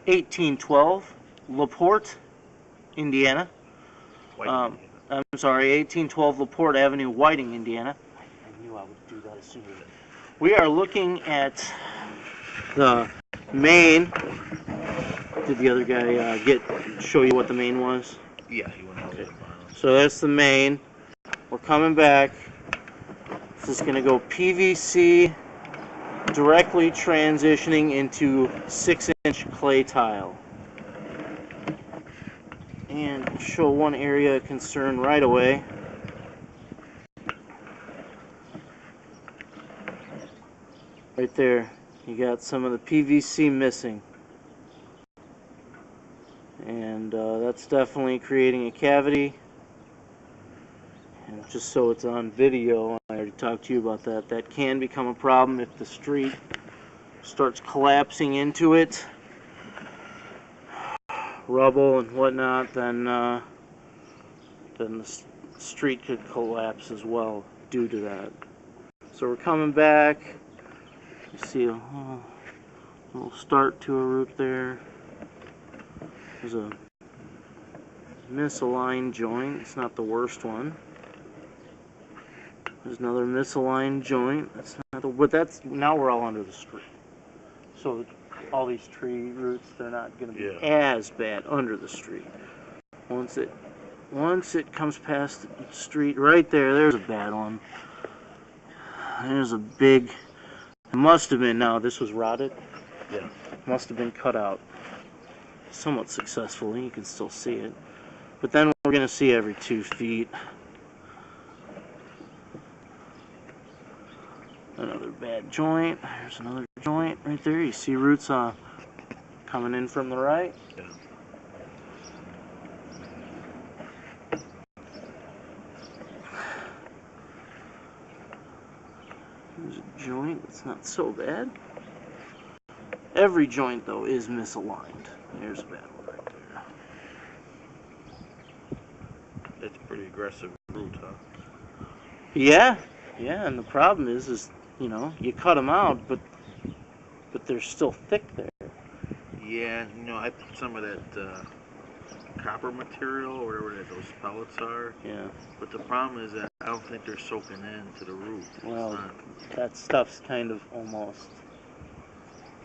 1812 Laporte, Indiana. Whiting. I'm sorry, 1812 Laporte Avenue, Whiting, Indiana. I knew I would do that as soon as. We are looking at the main. Did the other guy show you what the main was? Yeah, he went over the bottom. So that's the main. We're coming back. This is going to go PVC directly transitioning into 6-inch clay tile. And show one area of concern right away. Right there, you got some of the PVC missing. And that's definitely creating a cavity. And just so it's on video, I already talked to you about that. That can become a problem if the street starts collapsing into it. Rubble and whatnot, then the street could collapse as well due to that. So we're coming back. You see a little start to a root there. There's a misaligned joint. It's not the worst one. There's another misaligned joint. That's not the, but that's now we're all under the street. So all these tree roots, they're not going to be as bad under the street. Once it comes past the street, right there, there's a bad one. There's a big. It must have been. Now this was rotted. Yeah. Must have been cut out somewhat successfully. You can still see it. But then we're going to see every 2 feet. Another bad joint. There's another joint right there. You see roots coming in from the right. Yeah. There's a joint that's not so bad. Every joint, though, is misaligned. There's a bad one right there. It's pretty aggressive root, huh? Yeah, and the problem is you know, you cut them out, but they're still thick there. Yeah, you know, I put some of that copper material or whatever those pellets are. Yeah. But the problem is that I don't think they're soaking into the root. Well, that stuff's kind of almost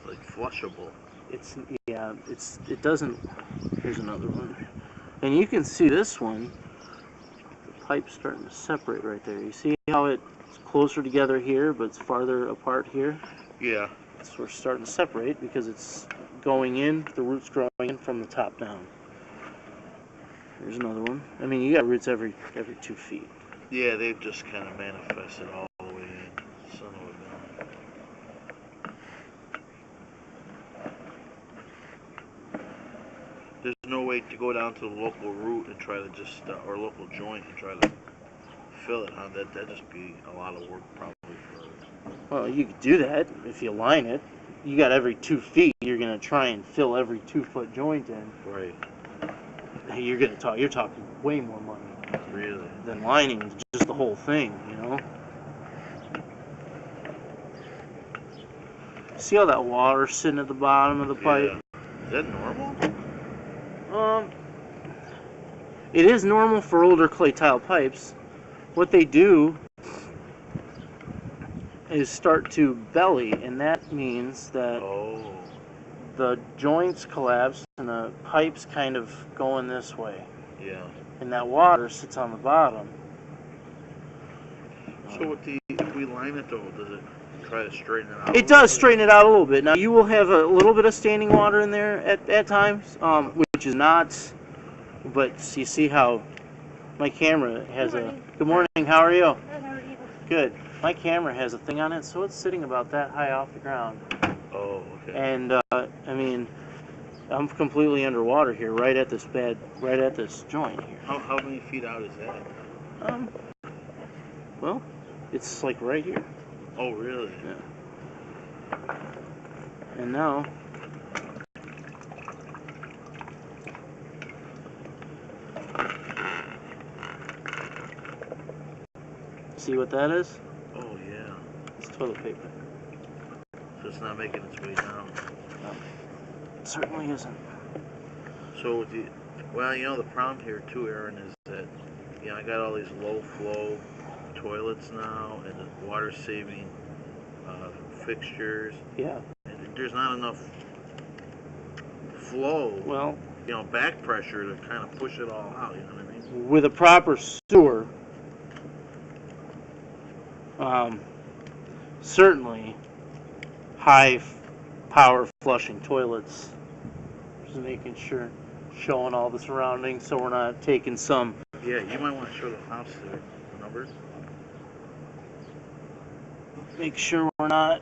like flushable. It doesn't. Here's another one, and you can see this one. The pipe's starting to separate right there. You see how it's closer together here, but it's farther apart here. Yeah. So we're starting to separate because it's going in. The root's growing in from the top down. Here's another one. I mean, you got roots every 2 feet. Yeah, they've just kind of manifested all the way in. Son of a gun. There's no way to go down to the local root and try to just, or local joint and try to fill it, huh? That'd just be a lot of work probably for. Well, you could do that if you line it. You got every 2 feet. You're gonna try and fill every 2-foot joint in. Right. You're talking way more money. Really? Than lining just the whole thing, you know. See how that water's sitting at the bottom of the pipe? Is that normal? It is normal for older clay tile pipes. What they do is start to belly, and that means that the joints collapse and the pipe's kind of going this way. Yeah. And that water sits on the bottom. So if we line it though, does it try to straighten it out? It does straighten it out a little bit. Now you will have a little bit of standing water in there at times, which is not. But you see how my camera has a. Good morning. How are you? Good. How are you? Good. My camera has a thing on it, so it's sitting about that high off the ground. Oh, okay. And I mean, I'm completely underwater here, right at this joint here. How many feet out is that? Well, it's like right here. Oh, really? Yeah. And now, see what that is? Oh, yeah. It's toilet paper. So it's not making its way down. No. certainly isn't. So with the, well, you know, the problem here too, Aaron, is that, you know, I got all these low flow toilets now and the water saving fixtures. Yeah. And there's not enough flow, Well, you know, back pressure to kind of push it all out. You know what I mean? with a proper sewer, certainly high power flushing toilets. Just making sure, showing all the surroundings, so we're not taking some. Yeah, you might want to show the house there, the numbers. Make sure we're not